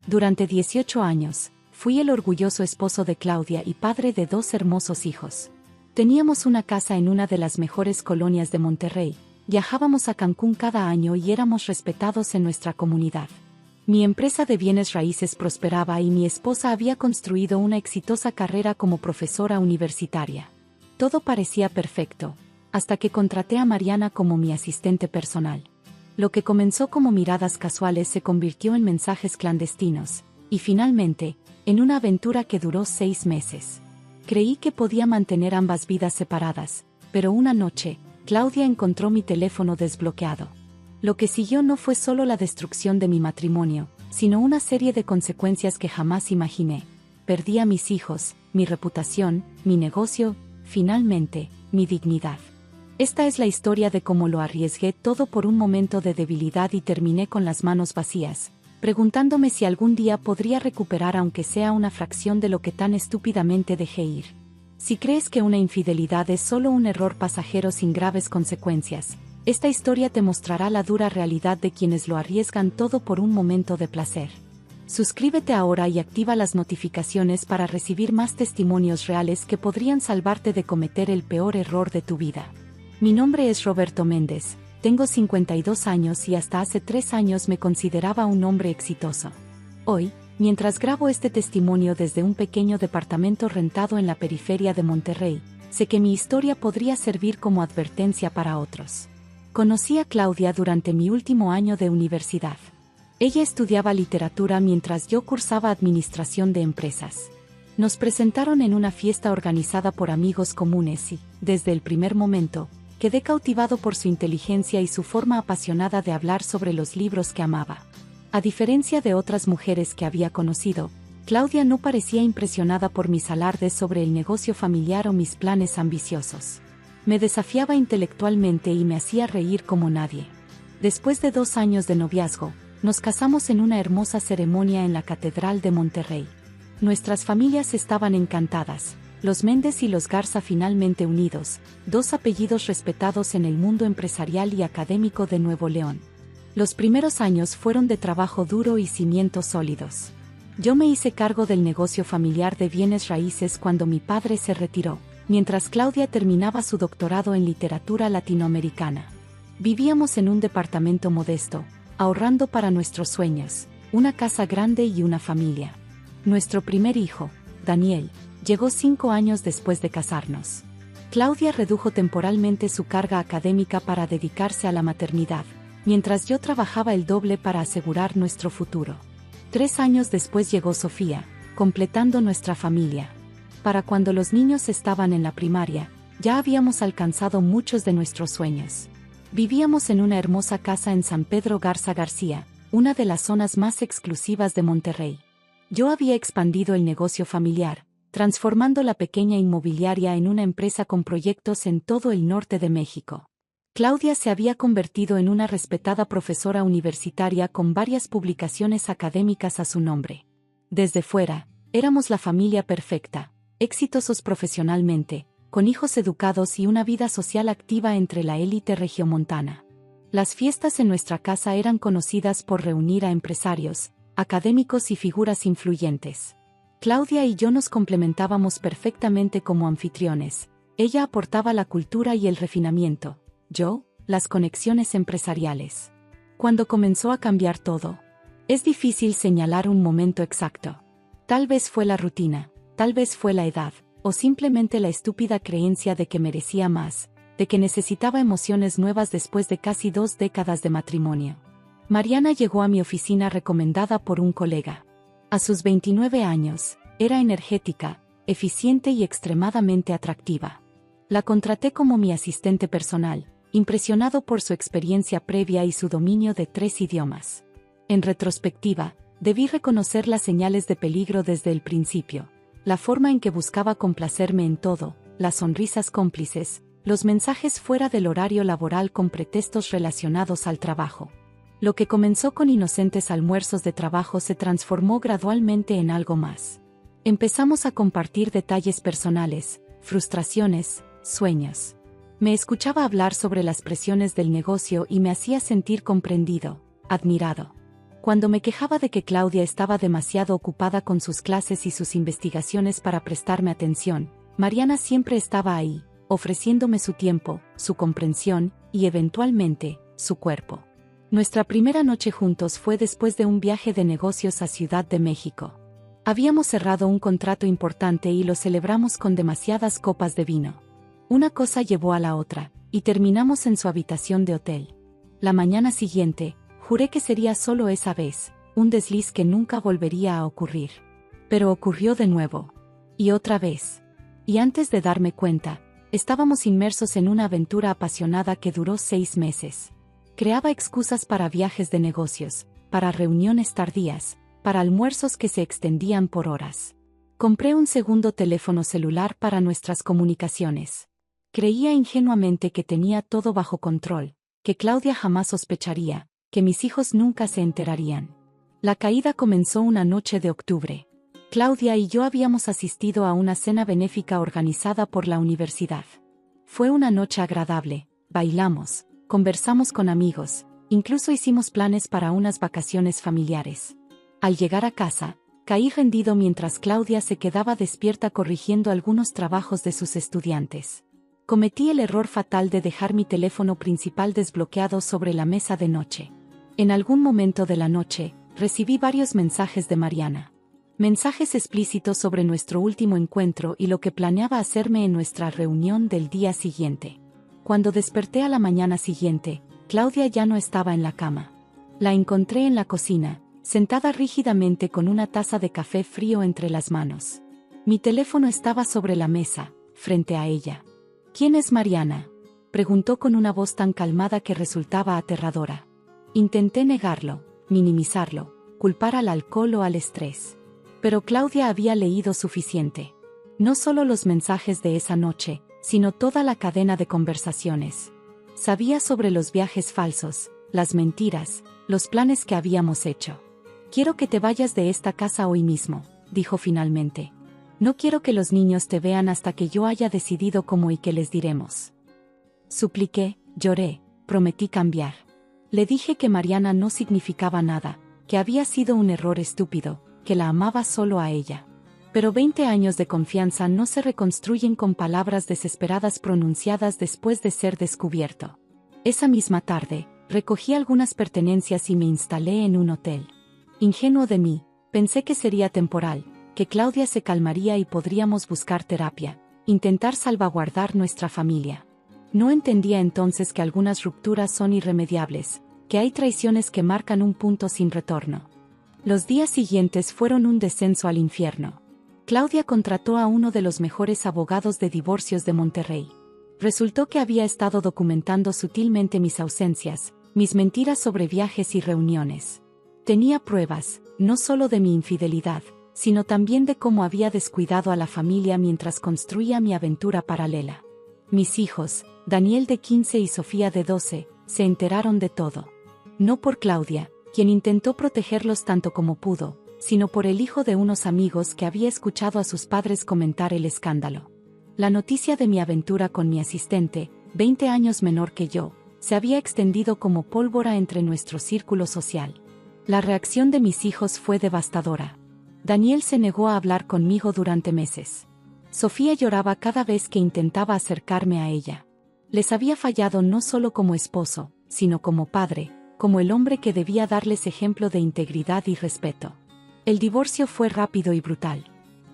Durante 18 años, fui el orgulloso esposo de Claudia y padre de 2 hermosos hijos. Teníamos una casa en una de las mejores colonias de Monterrey, viajábamos a Cancún cada año y éramos respetados en nuestra comunidad. Mi empresa de bienes raíces prosperaba y mi esposa había construido una exitosa carrera como profesora universitaria. Todo parecía perfecto, hasta que contraté a Mariana como mi asistente personal. Lo que comenzó como miradas casuales se convirtió en mensajes clandestinos, y finalmente, en una aventura que duró 6 meses. Creí que podía mantener ambas vidas separadas, pero una noche, Claudia encontró mi teléfono desbloqueado. Lo que siguió no fue solo la destrucción de mi matrimonio, sino una serie de consecuencias que jamás imaginé. Perdí a mis hijos, mi reputación, mi negocio, finalmente, mi dignidad. Esta es la historia de cómo lo arriesgué todo por un momento de debilidad y terminé con las manos vacías, preguntándome si algún día podría recuperar aunque sea una fracción de lo que tan estúpidamente dejé ir. Si crees que una infidelidad es solo un error pasajero sin graves consecuencias, esta historia te mostrará la dura realidad de quienes lo arriesgan todo por un momento de placer. Suscríbete ahora y activa las notificaciones para recibir más testimonios reales que podrían salvarte de cometer el peor error de tu vida. Mi nombre es Roberto Méndez, tengo 52 años y hasta hace 3 años me consideraba un hombre exitoso. Hoy, mientras grabo este testimonio desde un pequeño departamento rentado en la periferia de Monterrey, sé que mi historia podría servir como advertencia para otros. Conocí a Claudia durante mi último año de universidad. Ella estudiaba literatura mientras yo cursaba administración de empresas. Nos presentaron en una fiesta organizada por amigos comunes y, desde el primer momento, quedé cautivado por su inteligencia y su forma apasionada de hablar sobre los libros que amaba. A diferencia de otras mujeres que había conocido, Claudia no parecía impresionada por mis alardes sobre el negocio familiar o mis planes ambiciosos. Me desafiaba intelectualmente y me hacía reír como nadie. Después de 2 años de noviazgo, nos casamos en una hermosa ceremonia en la Catedral de Monterrey. Nuestras familias estaban encantadas. Los Méndez y los Garza finalmente unidos, 2 apellidos respetados en el mundo empresarial y académico de Nuevo León. Los primeros años fueron de trabajo duro y cimientos sólidos. Yo me hice cargo del negocio familiar de bienes raíces cuando mi padre se retiró, mientras Claudia terminaba su doctorado en literatura latinoamericana. Vivíamos en un departamento modesto, ahorrando para nuestros sueños, una casa grande y una familia. Nuestro primer hijo, Daniel, llegó 5 años después de casarnos. Claudia redujo temporalmente su carga académica para dedicarse a la maternidad, mientras yo trabajaba el doble para asegurar nuestro futuro. 3 años después llegó Sofía, completando nuestra familia. Para cuando los niños estaban en la primaria, ya habíamos alcanzado muchos de nuestros sueños. Vivíamos en una hermosa casa en San Pedro Garza García, una de las zonas más exclusivas de Monterrey. Yo había expandido el negocio familiar, transformando la pequeña inmobiliaria en una empresa con proyectos en todo el norte de México. Claudia se había convertido en una respetada profesora universitaria con varias publicaciones académicas a su nombre. Desde fuera, éramos la familia perfecta, exitosos profesionalmente, con hijos educados y una vida social activa entre la élite regiomontana. Las fiestas en nuestra casa eran conocidas por reunir a empresarios, académicos y figuras influyentes. Claudia y yo nos complementábamos perfectamente como anfitriones. Ella aportaba la cultura y el refinamiento, yo, las conexiones empresariales. Cuando comenzó a cambiar todo, es difícil señalar un momento exacto. Tal vez fue la rutina, tal vez fue la edad, o simplemente la estúpida creencia de que merecía más, de que necesitaba emociones nuevas después de casi 2 décadas de matrimonio. Mariana llegó a mi oficina recomendada por un colega. A sus 29 años, era energética, eficiente y extremadamente atractiva. La contraté como mi asistente personal, impresionado por su experiencia previa y su dominio de 3 idiomas. En retrospectiva, debí reconocer las señales de peligro desde el principio, la forma en que buscaba complacerme en todo, las sonrisas cómplices, los mensajes fuera del horario laboral con pretextos relacionados al trabajo. Lo que comenzó con inocentes almuerzos de trabajo se transformó gradualmente en algo más. Empezamos a compartir detalles personales, frustraciones, sueños. Me escuchaba hablar sobre las presiones del negocio y me hacía sentir comprendido, admirado. Cuando me quejaba de que Claudia estaba demasiado ocupada con sus clases y sus investigaciones para prestarme atención, Mariana siempre estaba ahí, ofreciéndome su tiempo, su comprensión y, eventualmente, su cuerpo. Nuestra primera noche juntos fue después de un viaje de negocios a Ciudad de México. Habíamos cerrado un contrato importante y lo celebramos con demasiadas copas de vino. Una cosa llevó a la otra, y terminamos en su habitación de hotel. La mañana siguiente, juré que sería solo esa vez, un desliz que nunca volvería a ocurrir. Pero ocurrió de nuevo. Y otra vez. Y antes de darme cuenta, estábamos inmersos en una aventura apasionada que duró 6 meses. Creaba excusas para viajes de negocios, para reuniones tardías, para almuerzos que se extendían por horas. Compré un segundo teléfono celular para nuestras comunicaciones. Creía ingenuamente que tenía todo bajo control, que Claudia jamás sospecharía, que mis hijos nunca se enterarían. La caída comenzó una noche de octubre. Claudia y yo habíamos asistido a una cena benéfica organizada por la universidad. Fue una noche agradable, bailamos, conversamos con amigos, incluso hicimos planes para unas vacaciones familiares. Al llegar a casa, caí rendido mientras Claudia se quedaba despierta corrigiendo algunos trabajos de sus estudiantes. Cometí el error fatal de dejar mi teléfono principal desbloqueado sobre la mesa de noche. En algún momento de la noche, recibí varios mensajes de Mariana. Mensajes explícitos sobre nuestro último encuentro y lo que planeaba hacerme en nuestra reunión del día siguiente. Cuando desperté a la mañana siguiente, Claudia ya no estaba en la cama. La encontré en la cocina, sentada rígidamente con una taza de café frío entre las manos. Mi teléfono estaba sobre la mesa, frente a ella. ¿Quién es Mariana?, preguntó con una voz tan calmada que resultaba aterradora. Intenté negarlo, minimizarlo, culpar al alcohol o al estrés. Pero Claudia había leído suficiente. No solo los mensajes de esa noche, sino toda la cadena de conversaciones. Sabía sobre los viajes falsos, las mentiras, los planes que habíamos hecho. Quiero que te vayas de esta casa hoy mismo, dijo finalmente. No quiero que los niños te vean hasta que yo haya decidido cómo y qué les diremos. Supliqué, lloré, prometí cambiar. Le dije que Mariana no significaba nada, que había sido un error estúpido, que la amaba solo a ella. Pero 20 años de confianza no se reconstruyen con palabras desesperadas pronunciadas después de ser descubierto. Esa misma tarde, recogí algunas pertenencias y me instalé en un hotel. Ingenuo de mí, pensé que sería temporal, que Claudia se calmaría y podríamos buscar terapia, intentar salvaguardar nuestra familia. No entendía entonces que algunas rupturas son irremediables, que hay traiciones que marcan un punto sin retorno. Los días siguientes fueron un descenso al infierno. Claudia contrató a uno de los mejores abogados de divorcios de Monterrey. Resultó que había estado documentando sutilmente mis ausencias, mis mentiras sobre viajes y reuniones. Tenía pruebas, no solo de mi infidelidad, sino también de cómo había descuidado a la familia mientras construía mi aventura paralela. Mis hijos, Daniel de 15 y Sofía de 12, se enteraron de todo. No por Claudia, quien intentó protegerlos tanto como pudo, sino por el hijo de unos amigos que había escuchado a sus padres comentar el escándalo. La noticia de mi aventura con mi asistente, 20 años menor que yo, se había extendido como pólvora entre nuestro círculo social. La reacción de mis hijos fue devastadora. Daniel se negó a hablar conmigo durante meses. Sofía lloraba cada vez que intentaba acercarme a ella. Les había fallado no solo como esposo, sino como padre, como el hombre que debía darles ejemplo de integridad y respeto. El divorcio fue rápido y brutal.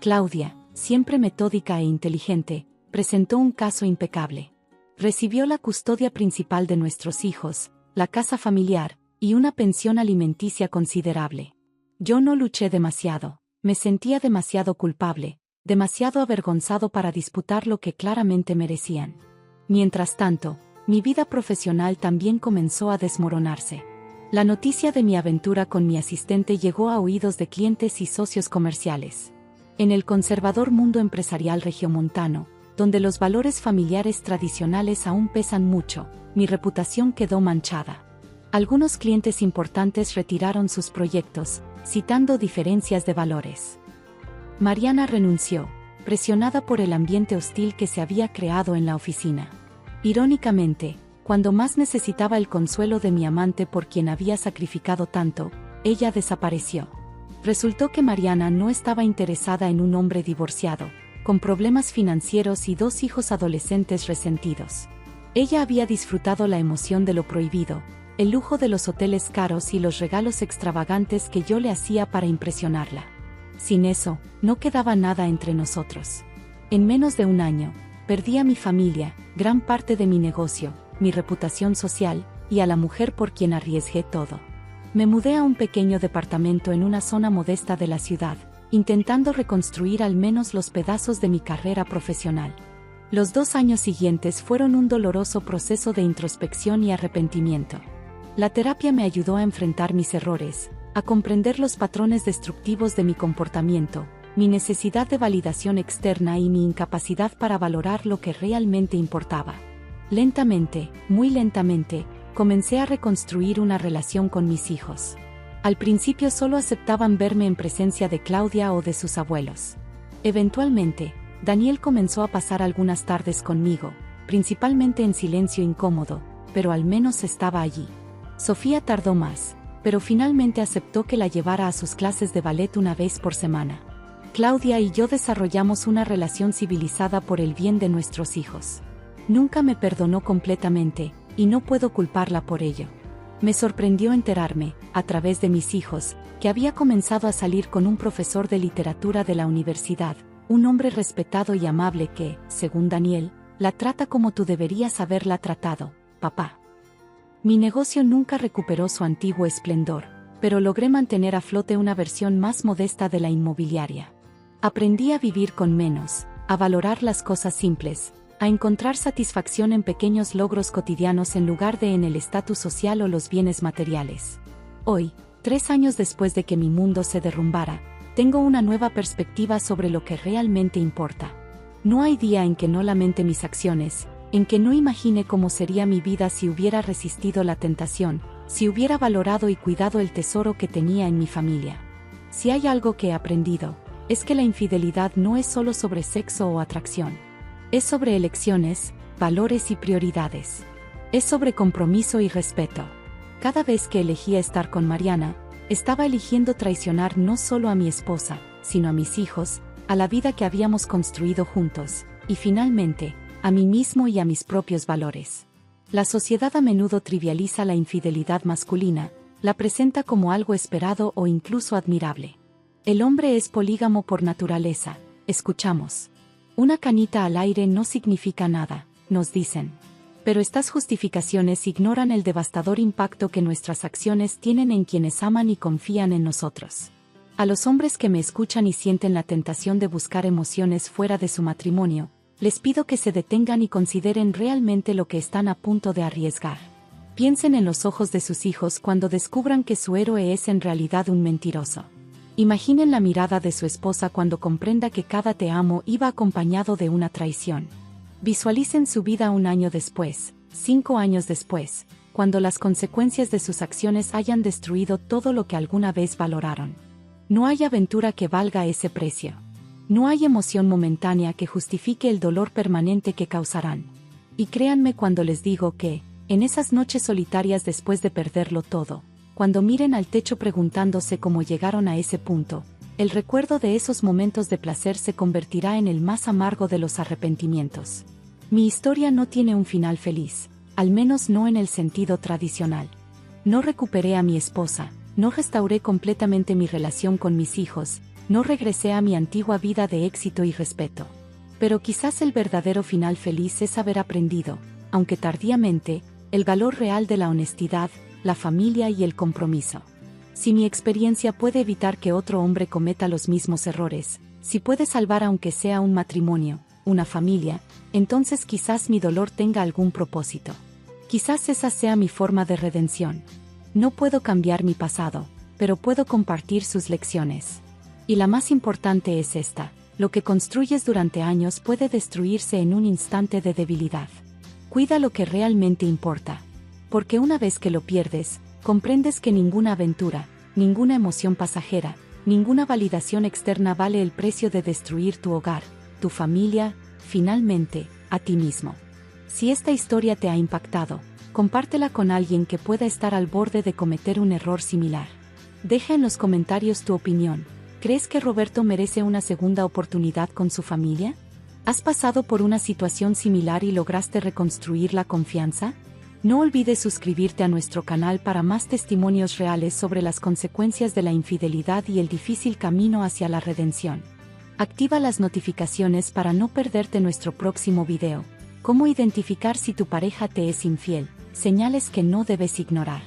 Claudia, siempre metódica e inteligente, presentó un caso impecable. Recibió la custodia principal de nuestros hijos, la casa familiar, y una pensión alimenticia considerable. Yo no luché demasiado, me sentía demasiado culpable, demasiado avergonzado para disputar lo que claramente merecían. Mientras tanto, mi vida profesional también comenzó a desmoronarse. La noticia de mi aventura con mi asistente llegó a oídos de clientes y socios comerciales. En el conservador mundo empresarial regiomontano, donde los valores familiares tradicionales aún pesan mucho, mi reputación quedó manchada. Algunos clientes importantes retiraron sus proyectos, citando diferencias de valores. Mariana renunció, presionada por el ambiente hostil que se había creado en la oficina. Irónicamente, cuando más necesitaba el consuelo de mi amante por quien había sacrificado tanto, ella desapareció. Resultó que Mariana no estaba interesada en un hombre divorciado, con problemas financieros y 2 hijos adolescentes resentidos. Ella había disfrutado la emoción de lo prohibido, el lujo de los hoteles caros y los regalos extravagantes que yo le hacía para impresionarla. Sin eso, no quedaba nada entre nosotros. En menos de un año, perdí a mi familia, gran parte de mi negocio, mi reputación social, y a la mujer por quien arriesgué todo. Me mudé a un pequeño departamento en una zona modesta de la ciudad, intentando reconstruir al menos los pedazos de mi carrera profesional. Los 2 años siguientes fueron un doloroso proceso de introspección y arrepentimiento. La terapia me ayudó a enfrentar mis errores, a comprender los patrones destructivos de mi comportamiento, mi necesidad de validación externa y mi incapacidad para valorar lo que realmente importaba. Lentamente, muy lentamente, comencé a reconstruir una relación con mis hijos. Al principio solo aceptaban verme en presencia de Claudia o de sus abuelos. Eventualmente, Daniel comenzó a pasar algunas tardes conmigo, principalmente en silencio incómodo, pero al menos estaba allí. Sofía tardó más, pero finalmente aceptó que la llevara a sus clases de ballet una vez por semana. Claudia y yo desarrollamos una relación civilizada por el bien de nuestros hijos. Nunca me perdonó completamente, y no puedo culparla por ello. Me sorprendió enterarme, a través de mis hijos, que había comenzado a salir con un profesor de literatura de la universidad, un hombre respetado y amable que, según Daniel, la trata como tú deberías haberla tratado, papá. Mi negocio nunca recuperó su antiguo esplendor, pero logré mantener a flote una versión más modesta de la inmobiliaria. Aprendí a vivir con menos, a valorar las cosas simples, a encontrar satisfacción en pequeños logros cotidianos en lugar de en el estatus social o los bienes materiales. Hoy, 3 años después de que mi mundo se derrumbara, tengo una nueva perspectiva sobre lo que realmente importa. No hay día en que no lamente mis acciones, en que no imagine cómo sería mi vida si hubiera resistido la tentación, si hubiera valorado y cuidado el tesoro que tenía en mi familia. Si hay algo que he aprendido, es que la infidelidad no es solo sobre sexo o atracción. Es sobre elecciones, valores y prioridades. Es sobre compromiso y respeto. Cada vez que elegía estar con Mariana, estaba eligiendo traicionar no solo a mi esposa, sino a mis hijos, a la vida que habíamos construido juntos, y finalmente, a mí mismo y a mis propios valores. La sociedad a menudo trivializa la infidelidad masculina, la presenta como algo esperado o incluso admirable. El hombre es polígamo por naturaleza, escuchamos. Una canita al aire no significa nada, nos dicen. Pero estas justificaciones ignoran el devastador impacto que nuestras acciones tienen en quienes aman y confían en nosotros. A los hombres que me escuchan y sienten la tentación de buscar emociones fuera de su matrimonio, les pido que se detengan y consideren realmente lo que están a punto de arriesgar. Piensen en los ojos de sus hijos cuando descubran que su héroe es en realidad un mentiroso. Imaginen la mirada de su esposa cuando comprenda que cada te amo iba acompañado de una traición. Visualicen su vida 1 año después, 5 años después, cuando las consecuencias de sus acciones hayan destruido todo lo que alguna vez valoraron. No hay aventura que valga ese precio. No hay emoción momentánea que justifique el dolor permanente que causarán. Y créanme cuando les digo que, en esas noches solitarias después de perderlo todo, cuando miren al techo preguntándose cómo llegaron a ese punto, el recuerdo de esos momentos de placer se convertirá en el más amargo de los arrepentimientos. Mi historia no tiene un final feliz, al menos no en el sentido tradicional. No recuperé a mi esposa, no restauré completamente mi relación con mis hijos, no regresé a mi antigua vida de éxito y respeto. Pero quizás el verdadero final feliz es haber aprendido, aunque tardíamente, el valor real de la honestidad, la familia y el compromiso. Si mi experiencia puede evitar que otro hombre cometa los mismos errores, si puede salvar aunque sea un matrimonio, una familia, entonces quizás mi dolor tenga algún propósito. Quizás esa sea mi forma de redención. No puedo cambiar mi pasado, pero puedo compartir sus lecciones. Y la más importante es esta: lo que construyes durante años puede destruirse en un instante de debilidad. Cuida lo que realmente importa. Porque una vez que lo pierdes, comprendes que ninguna aventura, ninguna emoción pasajera, ninguna validación externa vale el precio de destruir tu hogar, tu familia, finalmente, a ti mismo. Si esta historia te ha impactado, compártela con alguien que pueda estar al borde de cometer un error similar. Deja en los comentarios tu opinión. ¿Crees que Roberto merece una segunda oportunidad con su familia? ¿Has pasado por una situación similar y lograste reconstruir la confianza? No olvides suscribirte a nuestro canal para más testimonios reales sobre las consecuencias de la infidelidad y el difícil camino hacia la redención. Activa las notificaciones para no perderte nuestro próximo video. ¿Cómo identificar si tu pareja te es infiel? Señales que no debes ignorar.